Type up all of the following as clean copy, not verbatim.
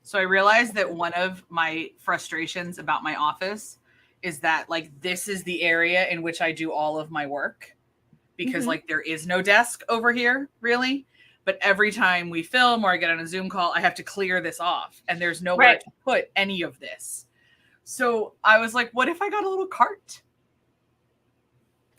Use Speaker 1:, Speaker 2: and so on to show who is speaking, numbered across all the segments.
Speaker 1: So I realized that one of my frustrations about my office is that like this is the area in which I do all of my work because like there is no desk over here really. But every time we film or I get on a Zoom call, I have to clear this off and there's nowhere to put any of this. So I was like, what if I got a little cart?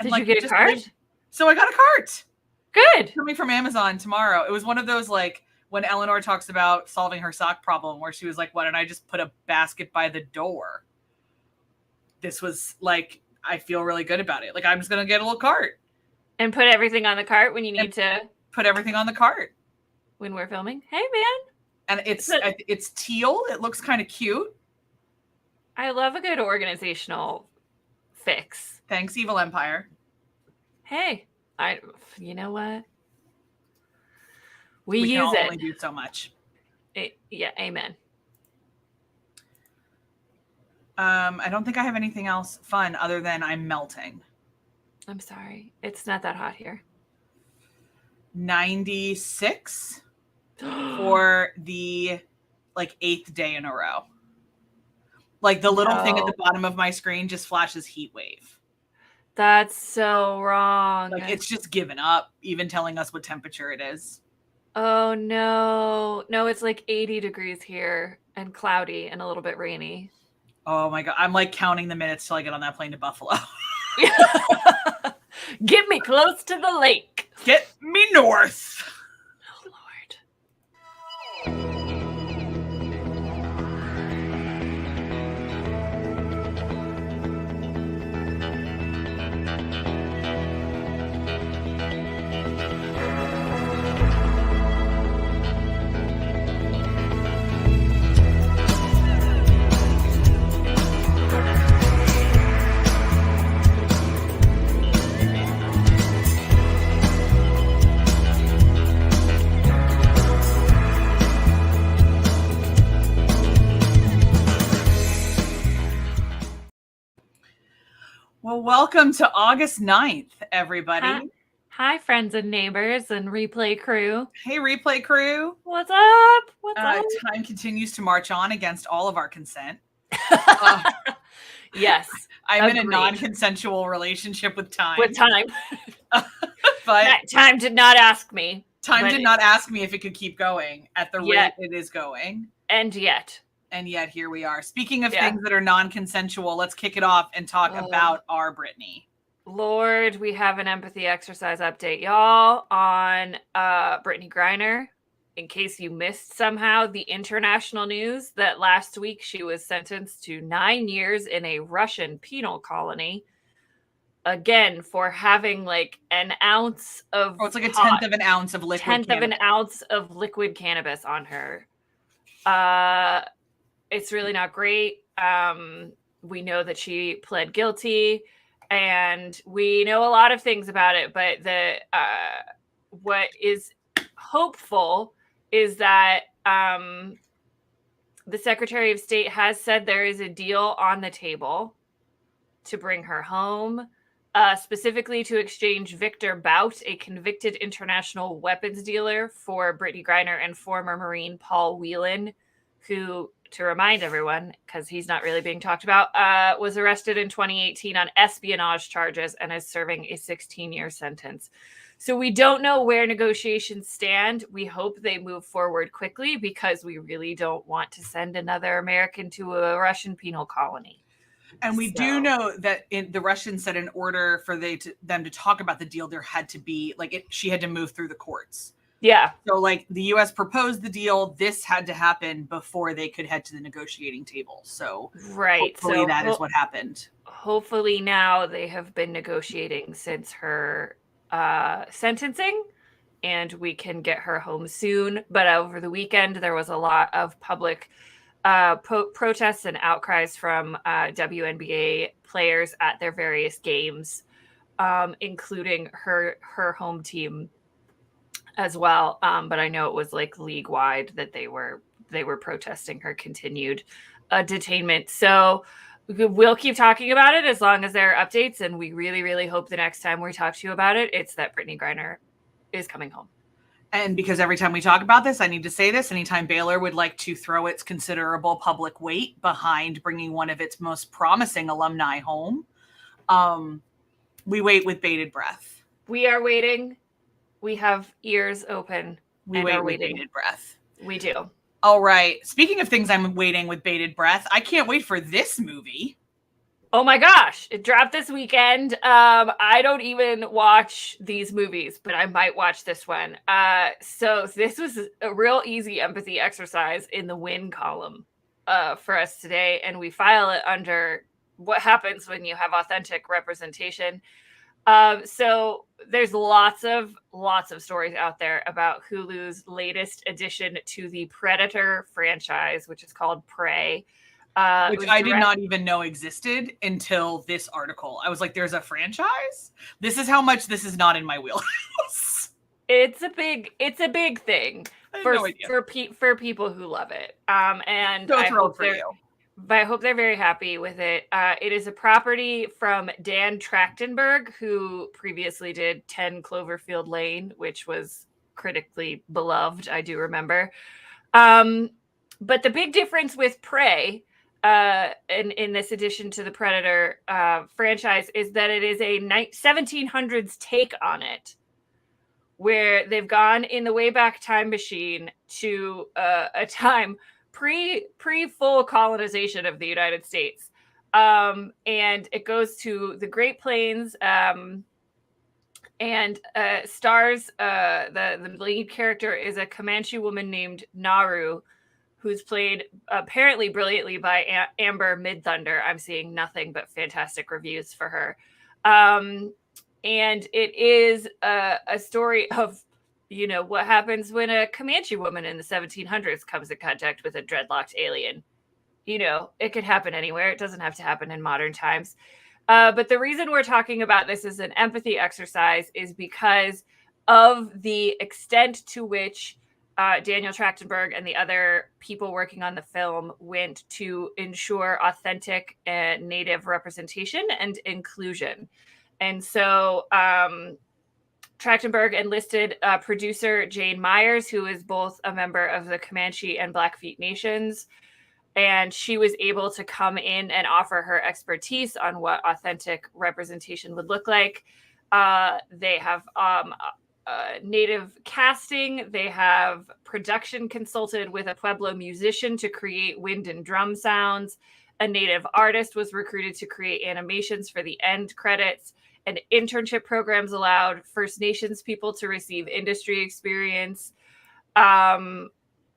Speaker 2: And, Did you get a cart?
Speaker 1: So I got a cart.
Speaker 2: Good.
Speaker 1: Coming from Amazon tomorrow. It was one of those like when Eleanor talks about solving her sock problem where she was like, why don't I just put a basket by the door? This was like, I feel really good about it. Like I'm just going to get a little cart.
Speaker 2: And put everything on the cart when you need to.
Speaker 1: Put everything on the cart.
Speaker 2: When we're filming. Hey, man.
Speaker 1: And it's teal. It looks kind of cute.
Speaker 2: I love a good organizational fix.
Speaker 1: Thanks, Evil Empire.
Speaker 2: Hey, you know what? We use
Speaker 1: can
Speaker 2: it.
Speaker 1: Only do so much.
Speaker 2: Yeah, amen.
Speaker 1: I don't think I have anything else fun other than I'm melting.
Speaker 2: I'm sorry. It's not that hot here.
Speaker 1: 96 for the like 8th day in a row. Like the little thing at the bottom of my screen just flashes heat wave.
Speaker 2: That's so wrong.
Speaker 1: Like it's just given up, even telling us what temperature it is.
Speaker 2: Oh no. No, it's like 80 degrees here and cloudy and a little bit rainy.
Speaker 1: Oh my God. I'm like counting the minutes till I get on that plane to Buffalo.
Speaker 2: Get me close to the lake.
Speaker 1: Get me north.
Speaker 2: Oh Lord.
Speaker 1: Well, welcome to August 9th, everybody.
Speaker 2: Hi, friends and neighbors and replay crew.
Speaker 1: Hey, replay crew.
Speaker 2: What's up? What's up?
Speaker 1: Time continues to march on against all of our consent.
Speaker 2: Yes.
Speaker 1: I'm in a non-consensual relationship with time.
Speaker 2: But time did not ask me.
Speaker 1: Time did not ask me if it could keep going at the rate it is going.
Speaker 2: And yet
Speaker 1: here we are. Speaking of things that are non-consensual, let's kick it off and talk about our Brittany.
Speaker 2: Lord, we have an empathy exercise update, y'all, on Brittany Griner. In case you missed somehow the international news that last week she was sentenced to 9 years in a Russian penal colony. Again, for having like an ounce of
Speaker 1: it's like a tenth of an ounce of liquid
Speaker 2: cannabis on her. It's really not great. We know that she pled guilty and we know a lot of things about it, but what is hopeful is that the Secretary of State has said there is a deal on the table to bring her home, specifically to exchange Victor Bout, a convicted international weapons dealer, for Brittany Griner and former Marine Paul Whelan, who, to remind everyone, because he's not really being talked about, was arrested in 2018 on espionage charges and is serving a 16-year sentence. So we don't know where negotiations stand. We hope they move forward quickly because we really don't want to send another American to a Russian penal colony.
Speaker 1: And we do know that the Russians said in order for them to talk about the deal, there had to be she had to move through the courts.
Speaker 2: Yeah.
Speaker 1: So like the U.S. proposed the deal. This had to happen before they could head to the negotiating table. So hopefully that is what happened.
Speaker 2: Hopefully now they have been negotiating since her sentencing and we can get her home soon. But over the weekend, there was a lot of public protests and outcries from WNBA players at their various games, including her home team as well. But I know it was like league wide that they were protesting her continued detainment. So we'll keep talking about it as long as there are updates. And we really, really hope the next time we talk to you about it, it's that Brittany Griner is coming home.
Speaker 1: And because every time we talk about this, I need to say this, anytime Baylor would like to throw its considerable public weight behind bringing one of its most promising alumni home, we wait with bated breath.
Speaker 2: We are waiting. We have ears open.
Speaker 1: We wait with bated breath.
Speaker 2: We do.
Speaker 1: All right. Speaking of things I'm waiting with bated breath, I can't wait for this movie.
Speaker 2: Oh my gosh, it dropped this weekend. I don't even watch these movies, but I might watch this one. So this was a real easy empathy exercise in the win column for us today, and we file it under what happens when you have authentic representation. So there's lots of stories out there about Hulu's latest addition to the Predator franchise, which is called Prey.
Speaker 1: Which I did not even know existed until this article. I was like, there's a franchise? This is how much this is not in my wheelhouse.
Speaker 2: It's a big thing for people who love it. And
Speaker 1: so thrilled for you.
Speaker 2: I hope they're very happy with it. It is a property from Dan Trachtenberg, who previously did 10 Cloverfield Lane, which was critically beloved, I do remember. But the big difference with Prey, in this addition to the Predator franchise, is that it is a 1700s take on it, where they've gone in the Wayback Time machine to a time pre full colonization of the United States, and it goes to the Great Plains, and stars the lead character is a Comanche woman named Naru, who's played apparently brilliantly by Amber Midthunder. I'm seeing nothing but fantastic reviews for her. And it is a story of, what happens when a Comanche woman in the 1700s comes in contact with a dreadlocked alien. It could happen anywhere. It doesn't have to happen in modern times. But the reason we're talking about this as an empathy exercise is because of the extent to which Daniel Trachtenberg and the other people working on the film went to ensure authentic and Native representation and inclusion. And so Trachtenberg enlisted producer Jane Myers, who is both a member of the Comanche and Blackfeet Nations. And she was able to come in and offer her expertise on what authentic representation would look like. They have Native casting. They have production consulted with a Pueblo musician to create wind and drum sounds. A Native artist was recruited to create animations for the end credits, and internship programs allowed First Nations people to receive industry experience.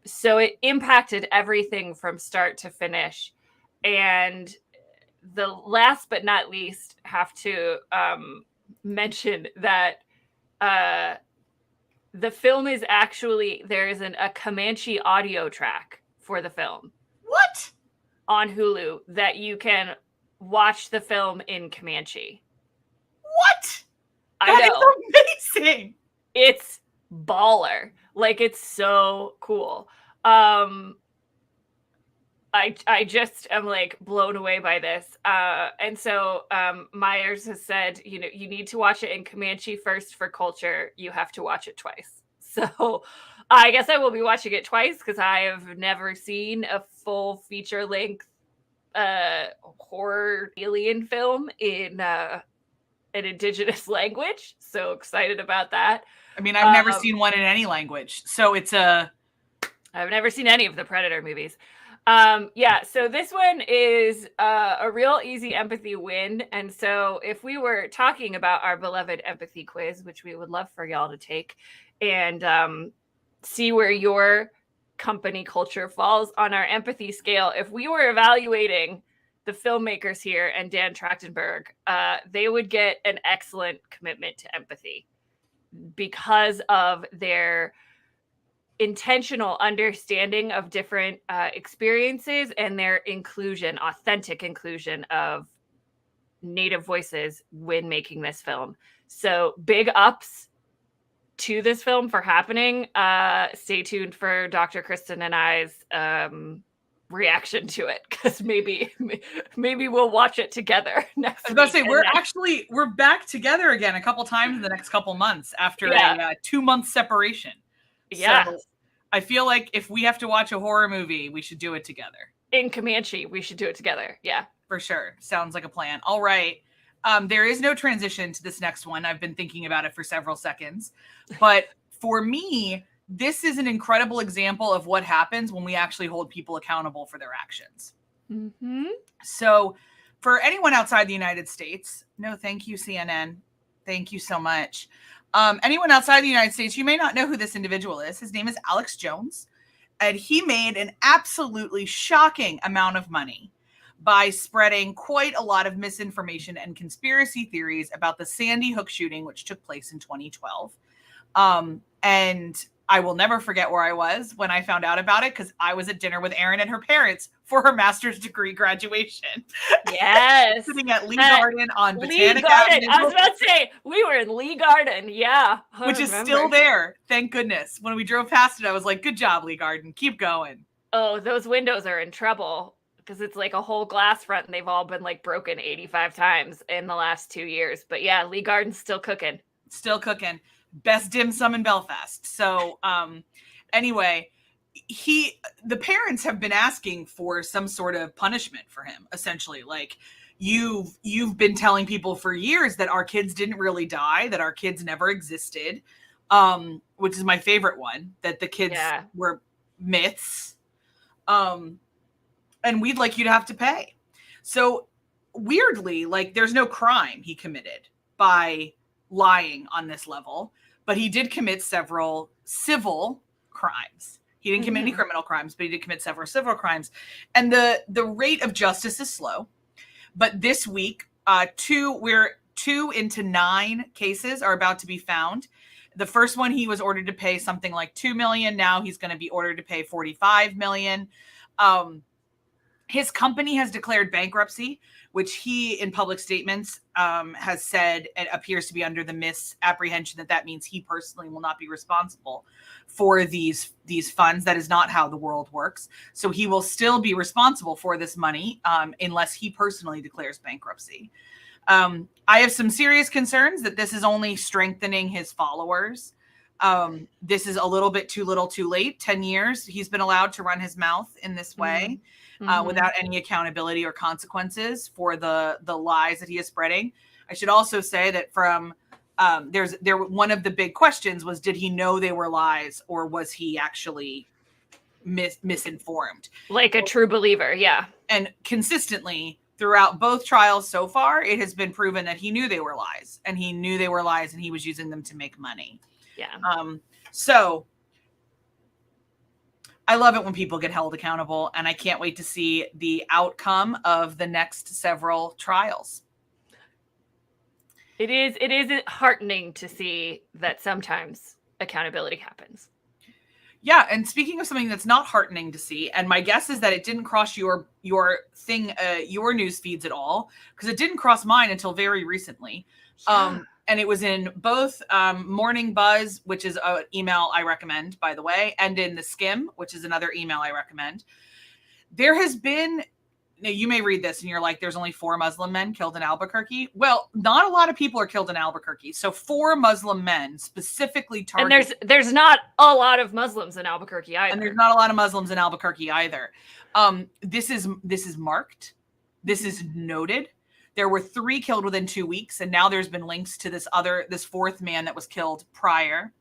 Speaker 2: So it impacted everything from start to finish. And the last but not least, have to mention that the film is actually, there is a Comanche audio track for the film.
Speaker 1: What?
Speaker 2: On Hulu, that you can watch the film in Comanche.
Speaker 1: What?
Speaker 2: That
Speaker 1: is amazing.
Speaker 2: It's baller. Like, it's so cool. I just am like blown away by this. And so Myers has said, you need to watch it in Comanche first for culture. You have to watch it twice. So I guess I will be watching it twice because I have never seen a full feature length horror alien film in an indigenous language. So excited about that.
Speaker 1: I mean, I've never seen one in any language. So
Speaker 2: I've never seen any of the Predator movies. So this one is a real easy empathy win. And so if we were talking about our beloved empathy quiz, which we would love for y'all to take and see where your company culture falls on our empathy scale, if we were evaluating the filmmakers here and Dan Trachtenberg, they would get an excellent commitment to empathy because of their intentional understanding of different experiences and their inclusion, authentic inclusion of Native voices when making this film. So big ups to this film for happening. Stay tuned for Dr. Kristen and I's reaction to it, because maybe we'll watch it together next week.
Speaker 1: I was about to say, we're back together again a couple times in the next couple months after a 2-month separation.
Speaker 2: Yeah.
Speaker 1: So I feel like if we have to watch a horror movie, we should do it together.
Speaker 2: In Comanche, we should do it together. Yeah.
Speaker 1: For sure. Sounds like a plan. All right. There is no transition to this next one. I've been thinking about it for several seconds. But for me, this is an incredible example of what happens when we actually hold people accountable for their actions.
Speaker 2: Mm-hmm.
Speaker 1: So for anyone outside the United States, no, thank you, CNN. Thank you so much. Anyone outside the United States, you may not know who this individual is. His name is Alex Jones. And he made an absolutely shocking amount of money by spreading quite a lot of misinformation and conspiracy theories about the Sandy Hook shooting, which took place in 2012. And I will never forget where I was when I found out about it, because I was at dinner with Erin and her parents for her master's degree graduation.
Speaker 2: Yes.
Speaker 1: Sitting at Lee Garden on
Speaker 2: Lee
Speaker 1: Botanic
Speaker 2: Garden.
Speaker 1: Avenue.
Speaker 2: I was about to say, we were in Lee Garden. Yeah.
Speaker 1: Which is still there. Thank goodness. When we drove past it, I was like, good job, Lee Garden. Keep going.
Speaker 2: Oh, those windows are in trouble because it's like a whole glass front and they've all been like broken 85 times in the last 2 years. But yeah, Lee Garden's still cooking.
Speaker 1: Still cooking. Best dim sum in Belfast. So anyway, the parents have been asking for some sort of punishment for him, essentially. Like, you've been telling people for years that our kids didn't really die, that our kids never existed, which is my favorite one, that the kids were myths, and we'd like you to have to pay. So weirdly, like, there's no crime he committed by lying on this level, but he did commit several civil crimes. He didn't commit any criminal crimes, but he did commit several civil crimes. And the rate of justice is slow. But this week, 2 into 9 cases are about to be found. The first one, he was ordered to pay something like $2 million. Now he's going to be ordered to pay $45 million. His company has declared bankruptcy, which he, in public statements, has said it appears to be under the misapprehension that means he personally will not be responsible for these funds. That is not how the world works. So he will still be responsible for this money unless he personally declares bankruptcy. I have some serious concerns that this is only strengthening his followers. This is a little bit too little too late. 10 years he's been allowed to run his mouth in this way. Without any accountability or consequences for the lies that he is spreading. I should also say that from one of the big questions was, did he know they were lies, or was he actually misinformed?
Speaker 2: Like a true believer, yeah.
Speaker 1: And consistently throughout both trials so far, it has been proven that he knew they were lies, and he knew they were lies, and he was using them to make money.
Speaker 2: Yeah.
Speaker 1: So I love it when people get held accountable, and I can't wait to see the outcome of the next several trials.
Speaker 2: It is heartening to see that sometimes accountability happens.
Speaker 1: Yeah, and speaking of something that's not heartening to see, and my guess is that it didn't cross your news feeds at all, because it didn't cross mine until very recently. Yeah. And it was in both Morning Buzz, which is an email I recommend, by the way, and in The Skim, which is another email I recommend. There has been, now you may read this and you're like, there's only 4 Muslim men killed in Albuquerque. Well, not a lot of people are killed in Albuquerque. So 4 Muslim men specifically targeted.
Speaker 2: And there's not a lot of Muslims in Albuquerque either.
Speaker 1: And there's not a lot of Muslims in Albuquerque either. This is marked. This is noted. There were 3 killed within 2 weeks, and now there's been links to this 4th man that was killed prior.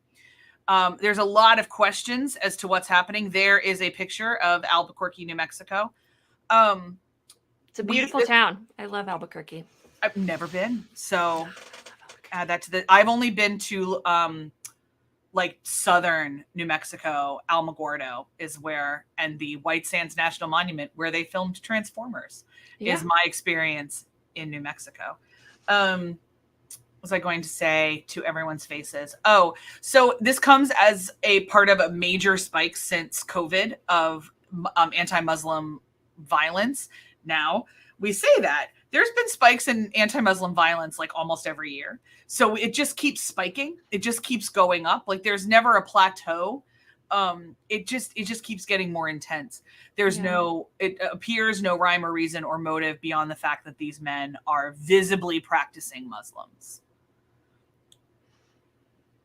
Speaker 1: There's a lot of questions as to what's happening. There is a picture of Albuquerque, New Mexico.
Speaker 2: It's a beautiful town. I love Albuquerque.
Speaker 1: I've never been, so add that to I've only been to like southern New Mexico. Alamogordo is where, and the White Sands National Monument, where they filmed Transformers, is my experience in New Mexico. Was I going to say to everyone's faces? Oh, so this comes as a part of a major spike since COVID of anti-Muslim violence. Now, we say that there's been spikes in anti-Muslim violence like almost every year. So it just keeps spiking. It just keeps going up. Like, there's never a plateau. It just keeps getting more intense. There's it appears no rhyme or reason or motive beyond the fact that these men are visibly practicing Muslims.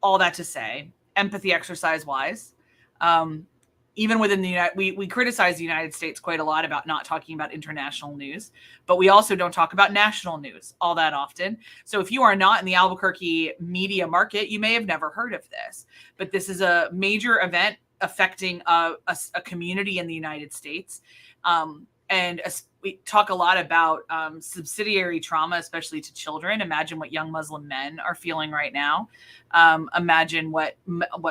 Speaker 1: All that to say, empathy exercise wise, Even within the we criticize the United States quite a lot about not talking about international news, but we also don't talk about national news all that often. So if you are not in the Albuquerque media market, you may have never heard of this, but this is a major event affecting a community in the United States. And we talk a lot about subsidiary trauma, especially to children. Imagine what young Muslim men are feeling right now. Imagine what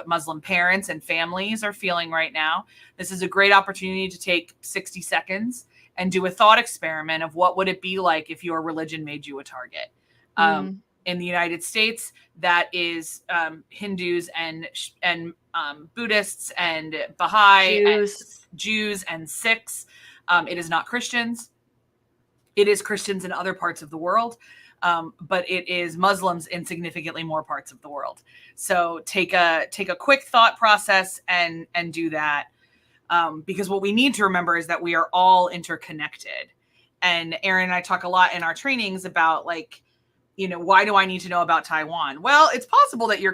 Speaker 1: Muslim parents and families are feeling right now. This is a great opportunity to take 60 seconds and do a thought experiment of what would it be like if your religion made you a target. In the United States, that is Hindus and Buddhists and Baha'i and Jews and Sikhs. It is not Christians. It is Christians in other parts of the world, but it is Muslims in significantly more parts of the world. So take a quick thought process and do that, because what we need to remember is that we are all interconnected. And Aaron and I talk a lot in our trainings about, like, why do I need to know about Taiwan? Well, it's possible that your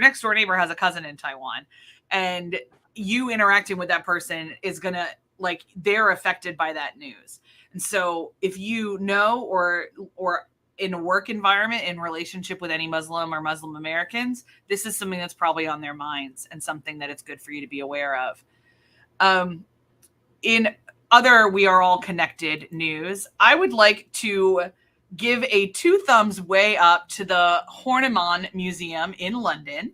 Speaker 1: next door neighbor has a cousin in Taiwan, and you interacting with that person is going to, like, they're affected by that news. And so if you know, or in a work environment, in relationship with any Muslim or Muslim Americans, this is something that's probably on their minds and something that it's good for you to be aware of. In other We Are All Connected news, I would like to give a 2 thumbs way up to the Horniman Museum in London,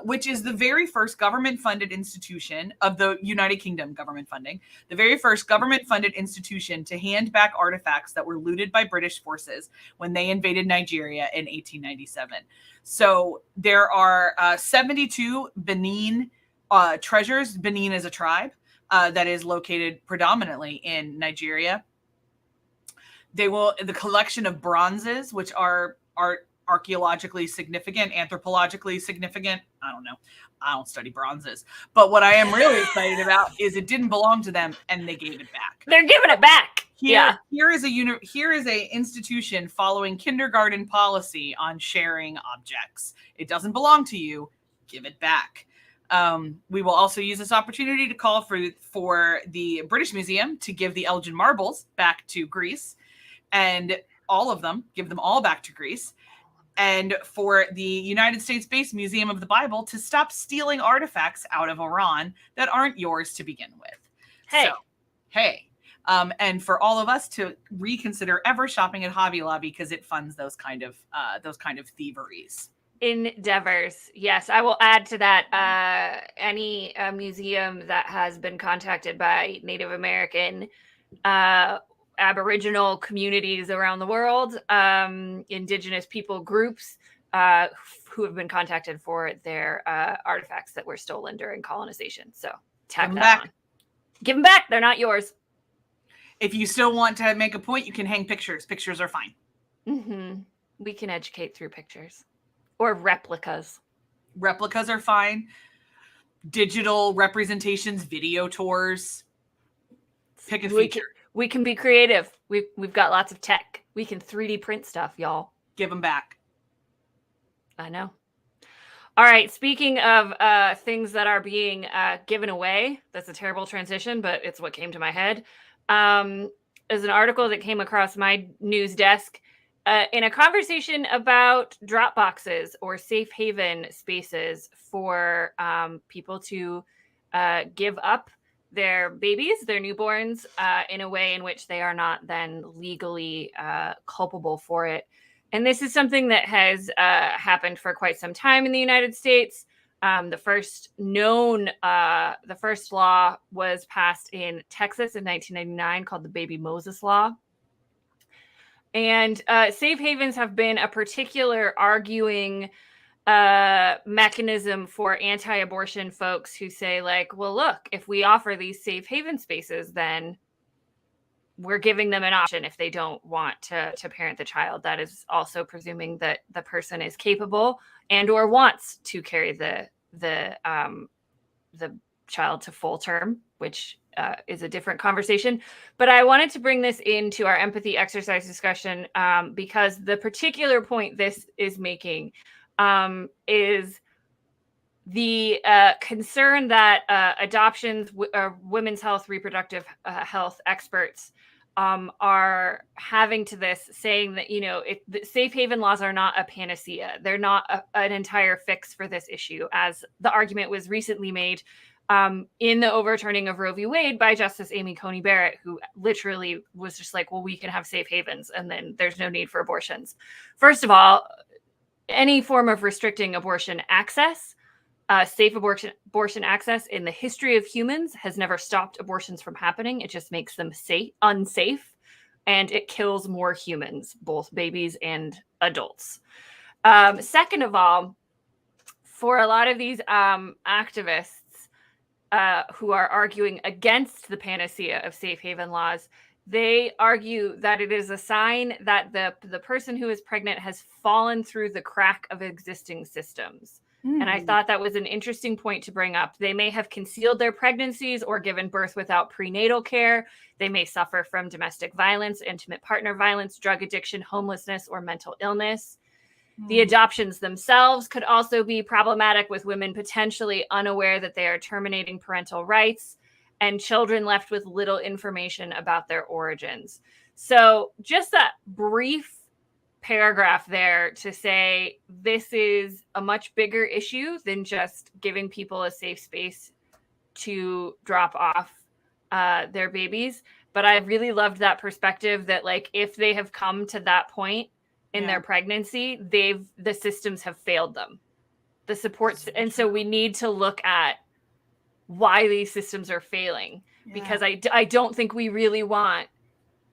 Speaker 1: which is the very first government-funded institution of the United Kingdom, government funding, the very first government-funded institution to hand back artifacts that were looted by British forces when they invaded Nigeria in 1897. So there are 72 Benin treasures. Benin is a tribe that is located predominantly in Nigeria. The collection of bronzes, which are archaeologically significant, anthropologically significant. I don't know. I don't study bronzes. But what I am really excited about is it didn't belong to them and they gave it back.
Speaker 2: They're giving it back.
Speaker 1: Here is a institution following kindergarten policy on sharing objects. It doesn't belong to you. Give it back. We will also use this opportunity to call for the British Museum to give the Elgin marbles back to Greece, and all of them, give them all back to Greece. And for the United States-based Museum of the Bible to stop stealing artifacts out of Iran that aren't yours to begin with. And for all of us to reconsider ever shopping at Hobby Lobby, because it funds those kind of thieveries.
Speaker 2: Endeavors. Yes, I will add to that. Any museum that has been contacted by Native American, Aboriginal communities around the world, Indigenous people groups who have been contacted for their artifacts that were stolen during colonization. So tag that on. Give them back. They're not yours.
Speaker 1: If you still want to make a point, you can hang pictures. Pictures are fine.
Speaker 2: Mm-hmm. We can educate through pictures or replicas.
Speaker 1: Replicas are fine. Digital representations, video tours. Pick a feature.
Speaker 2: We can be creative. We've got lots of tech. We can 3D print stuff, y'all.
Speaker 1: Give them back.
Speaker 2: I know. All right. Speaking of things that are being given away, that's a terrible transition, but it's what came to my head. There's an article that came across my news desk in a conversation about drop boxes or safe haven spaces for people to give up their babies, their newborns, in a way in which they are not then legally culpable for it. And this is something that has happened for quite some time in the United States. The first law was passed in Texas in 1999 called the Baby Moses Law. And safe havens have been a particular arguing mechanism for anti-abortion folks who say, like, well, look, if we offer these safe haven spaces, then we're giving them an option if they don't want to parent the child. That is also presuming that the person is capable and or wants to carry the child to full term, which is a different conversation. But I wanted to bring this into our empathy exercise discussion because the particular point this is making is the concern that adoptions, women's health, reproductive health experts are having to this, saying that, the safe haven laws are not a panacea. They're not an entire fix for this issue, as the argument was recently made in the overturning of Roe v. Wade by Justice Amy Coney Barrett, who literally was just like, well, we can have safe havens and then there's no need for abortions. First of all, any form of restricting abortion access, safe abortion access in the history of humans has never stopped abortions from happening. It just makes them unsafe, and it kills more humans, both babies and adults. Second of all, for a lot of these activists who are arguing against the panacea of safe haven laws, they argue that it is a sign that the person who is pregnant has fallen through the crack of existing systems. Mm-hmm. And I thought that was an interesting point to bring up. They may have concealed their pregnancies or given birth without prenatal care. They may suffer from domestic violence, intimate partner violence, drug addiction, homelessness, or mental illness. The adoptions themselves could also be problematic, with women potentially unaware that they are terminating parental rights, and children left with little information about their origins. So just that brief paragraph there to say this is a much bigger issue than just giving people a safe space to drop off their babies. But I really loved that perspective that, like, if they have come to that point in their pregnancy, the systems have failed them, the supports. And so we need to look at why these systems are failing, because I don't think we really want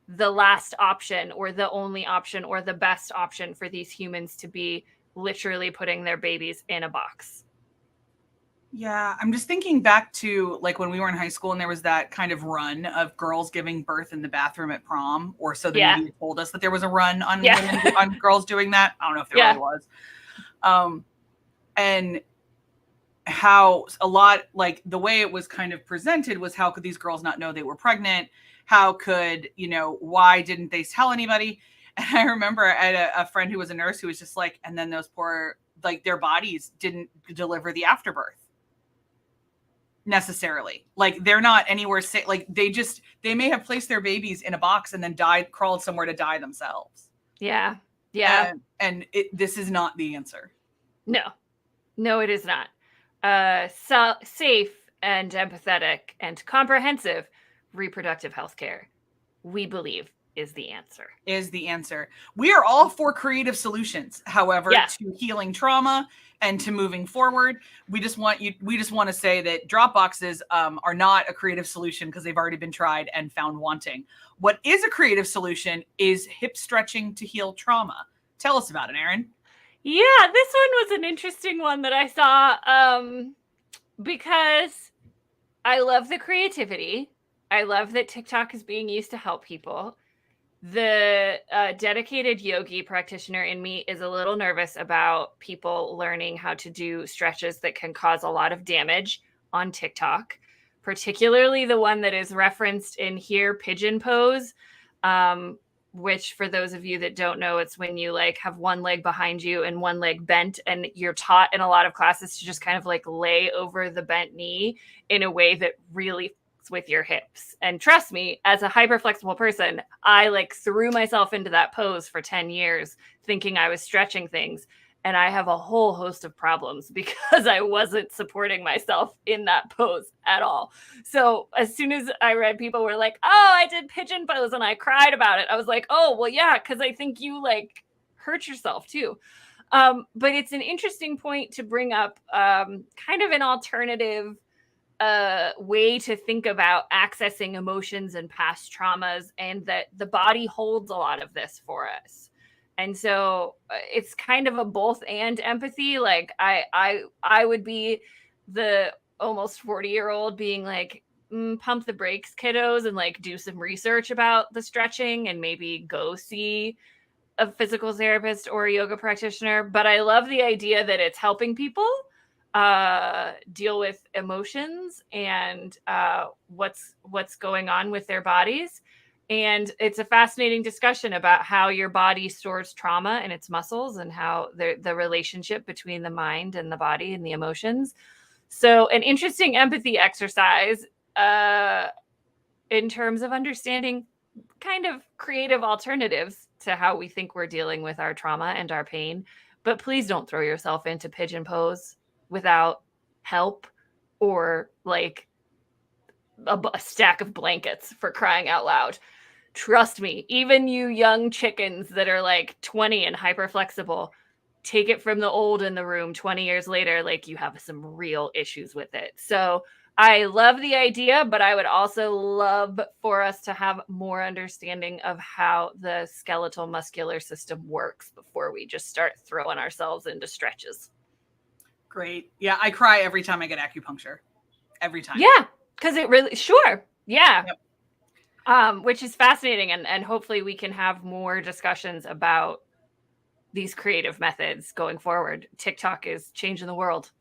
Speaker 2: the last option or the only option or the best option for these humans to be literally putting their babies in a box.
Speaker 1: Yeah, I'm just thinking back to, like, when we were in high school and there was that kind of run of girls giving birth in the bathroom at prom, or so the media told us that there was a run on women, on girls doing that. I don't know if there really was. And how a lot, like, the way it was kind of presented was, how could these girls not know they were pregnant? How could, why didn't they tell anybody? And I remember I had a friend who was a nurse who was just like, and then those poor, like, their bodies didn't deliver the afterbirth necessarily. Like, they're not anywhere safe. Like, they may have placed their babies in a box and then crawled somewhere to die themselves.
Speaker 2: Yeah.
Speaker 1: And this is not the answer.
Speaker 2: No, it is not. So safe and empathetic and comprehensive reproductive health care, we believe, is the answer. We are all for creative solutions, however, to healing trauma and to moving forward. We just want to say that drop boxes are not a creative solution, because they've already been tried and found wanting. What is a creative solution is hip stretching to heal trauma. Tell us about it, Erin. Yeah, this one was an interesting one that I saw because I love the creativity. I love that TikTok is being used to help people. The dedicated yogi practitioner in me is a little nervous about people learning how to do stretches that can cause a lot of damage on TikTok, particularly the one that is referenced in here, pigeon pose, which, for those of you that don't know, it's when you, like, have one leg behind you and one leg bent, and you're taught in a lot of classes to just kind of, like, lay over the bent knee in a way that really with your hips. And trust me, as a hyper flexible person, I, like, threw myself into that pose for 10 years thinking I was stretching things. And I have a whole host of problems because I wasn't supporting myself in that pose at all. So as soon as I read people were like, oh, I did pigeon pose and I cried about it, I was like, oh, well, yeah, because I think you, like, hurt yourself too. But it's an interesting point to bring up, kind of an alternative way to think about accessing emotions and past traumas, and that the body holds a lot of this for us. And so it's kind of a both and empathy. Like, I would be the almost 40-year-old being like, pump the brakes, kiddos, and, like, do some research about the stretching and maybe go see a physical therapist or a yoga practitioner. But I love the idea that it's helping people deal with emotions and what's going on with their bodies. And it's a fascinating discussion about how your body stores trauma in its muscles and how the relationship between the mind and the body and the emotions. So an interesting empathy exercise in terms of understanding kind of creative alternatives to how we think we're dealing with our trauma and our pain. But please don't throw yourself into pigeon pose without help or like a stack of blankets, for crying out loud. Trust me, even you young chickens that are like 20 and hyper flexible, take it from the old in the room 20 years later, like you have some real issues with it. So I love the idea, but I would also love for us to have more understanding of how the skeletal muscular system works before we just start throwing ourselves into stretches.
Speaker 1: Great. Yeah, I cry every time I get acupuncture. Every time.
Speaker 2: Yeah, because it really, sure. Yeah.
Speaker 1: Yep.
Speaker 2: Which is fascinating. And hopefully we can have more discussions about these creative methods going forward. TikTok is changing the world.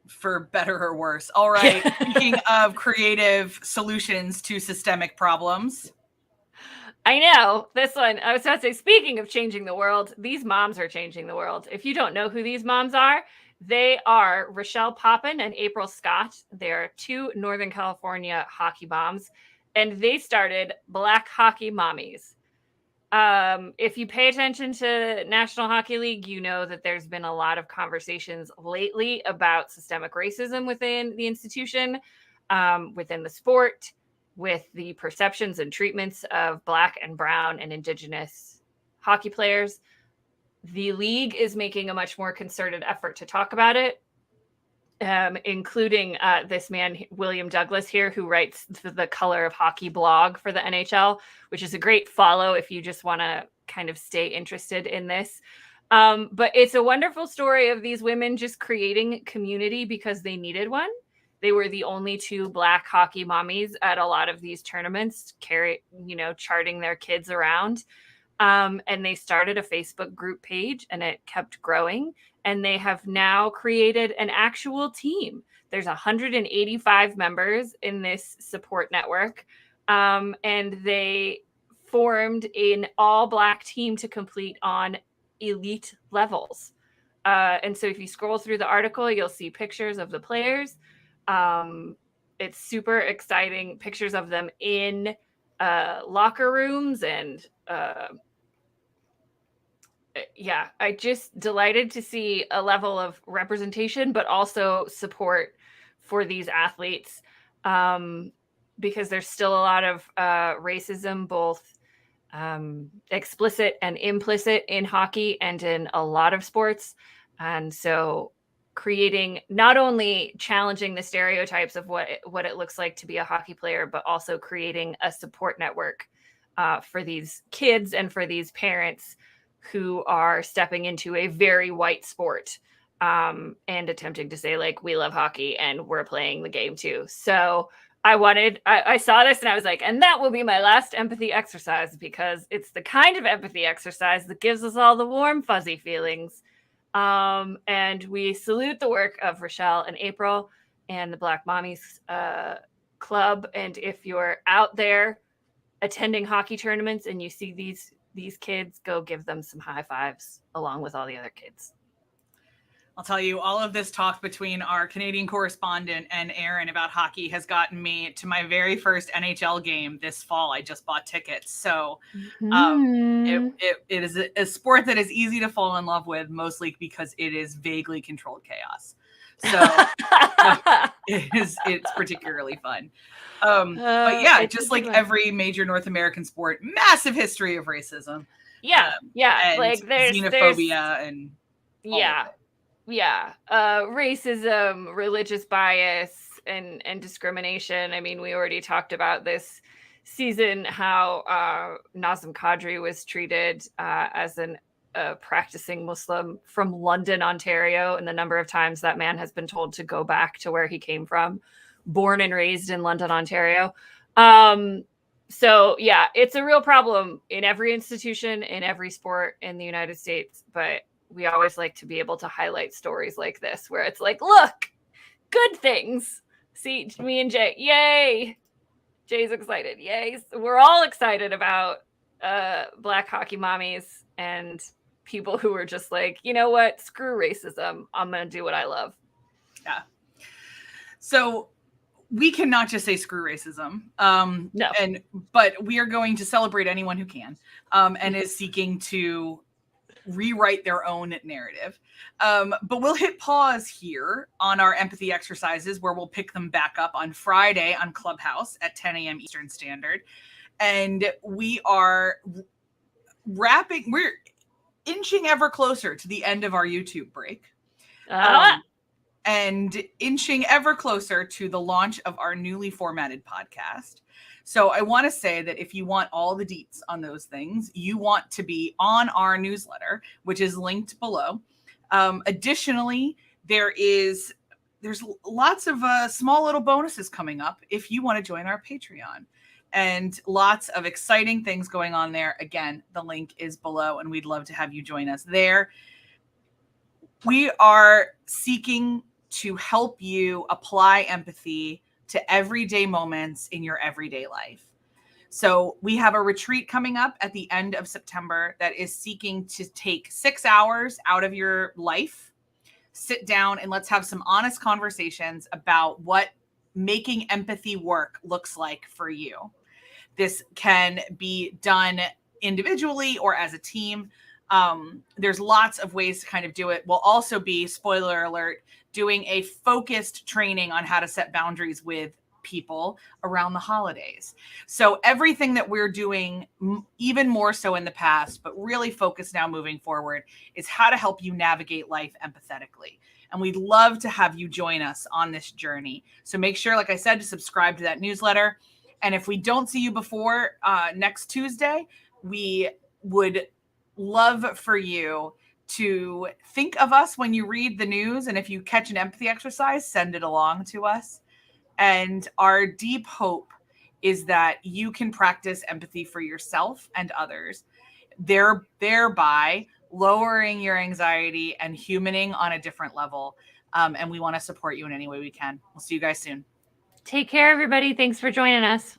Speaker 1: For better or worse. All right. Speaking of creative solutions to systemic problems.
Speaker 2: I know this one. I was about to say, speaking of changing the world, these moms are changing the world. If you don't know who these moms are, they are Rochelle Poppin and April Scott. They're two Northern California hockey moms, and they started Black Hockey Mommies. If you pay attention to National Hockey League, you know that there's been a lot of conversations lately about systemic racism within the institution, within the sport, with the perceptions and treatments of Black and Brown and Indigenous hockey players. The league is making a much more concerted effort to talk about it, including this man, William Douglas here, who writes the Color of Hockey blog for the NHL, which is a great follow if you just want to kind of stay interested in this. But it's a wonderful story of these women just creating community because they needed one. They were the only two Black hockey mommies at a lot of these tournaments, charting their kids around. And they started a Facebook group page, and it kept growing. And they have now created an actual team. There's 185 members in this support network. And they formed an all-Black team to complete on elite levels. And so if you scroll through the article, you'll see pictures of the players. It's super exciting, pictures of them in locker rooms and I just delighted to see a level of representation, but also support for these athletes, because there's still a lot of racism, both explicit and implicit in hockey and in a lot of sports. And so creating, not only challenging the stereotypes of what it looks like to be a hockey player, but also creating a support network for these kids and for these parents who are stepping into a very white sport, and attempting to say, like, we love hockey and we're playing the game too. So I saw this and I was like, and that will be my last empathy exercise, because it's the kind of empathy exercise that gives us all the warm, fuzzy feelings. And we salute the work of Rochelle and April and the Black Mommies Club. And if you're out there attending hockey tournaments and you see these kids, go give them some high fives along with all the other kids.
Speaker 1: I'll tell you, all of this talk between our Canadian correspondent and Aaron about hockey has gotten me to my very first NHL game this fall. I just bought tickets. So it is a sport that is easy to fall in love with, mostly because it is vaguely controlled chaos. So it's particularly fun. But yeah, just like every major North American sport, massive history of racism.
Speaker 2: And like there's
Speaker 1: xenophobia and
Speaker 2: racism, religious bias, and discrimination. I mean, we already talked about this season how Nazem Kadri was treated as a practicing Muslim from London, Ontario, and the number of times that man has been told to go back to where he came from, born and raised in London, Ontario. So yeah, it's a real problem in every institution, in every sport in the United States. But we always like to be able to highlight stories like this, where it's like, look, good things. See, me and Jay, yay. Jay's excited. Yay. We're all excited about Black hockey mommies and people who are just like, you know what? Screw racism. I'm going to do what I love.
Speaker 1: Yeah. So we cannot just say screw racism.
Speaker 2: No.
Speaker 1: But we are going to celebrate anyone who can and is seeking to rewrite their own narrative. But we'll hit pause here on our empathy exercises, where we'll pick them back up on Friday on Clubhouse at 10 a.m. Eastern Standard. And we are we're inching ever closer to the end of our YouTube break. And inching ever closer to the launch of our newly formatted podcast. So I want to say that if you want all the deets on those things, you want to be on our newsletter, which is linked below. Additionally, there's lots of small little bonuses coming up if you want to join our Patreon, and lots of exciting things going on there. Again, the link is below, and we'd love to have you join us there. We are seeking to help you apply empathy to everyday moments in your everyday life. So we have a retreat coming up at the end of September that is seeking to take 6 hours out of your life, sit down, and let's have some honest conversations about what making empathy work looks like for you. This can be done individually or as a team. There's lots of ways to kind of do it. We'll also be, spoiler alert, doing a focused training on how to set boundaries with people around the holidays. So everything that we're doing, even more so in the past, but really focused now moving forward, is how to help you navigate life empathetically. And we'd love to have you join us on this journey. So make sure, like I said, to subscribe to that newsletter. And if we don't see you before next Tuesday, we would love for you to think of us when you read the news. And if you catch an empathy exercise, send it along to us. And our deep hope is that you can practice empathy for yourself and others, thereby lowering your anxiety and humaning on a different level. And we want to support you in any way we can. We'll see you guys soon.
Speaker 2: Take care, everybody. Thanks for joining us.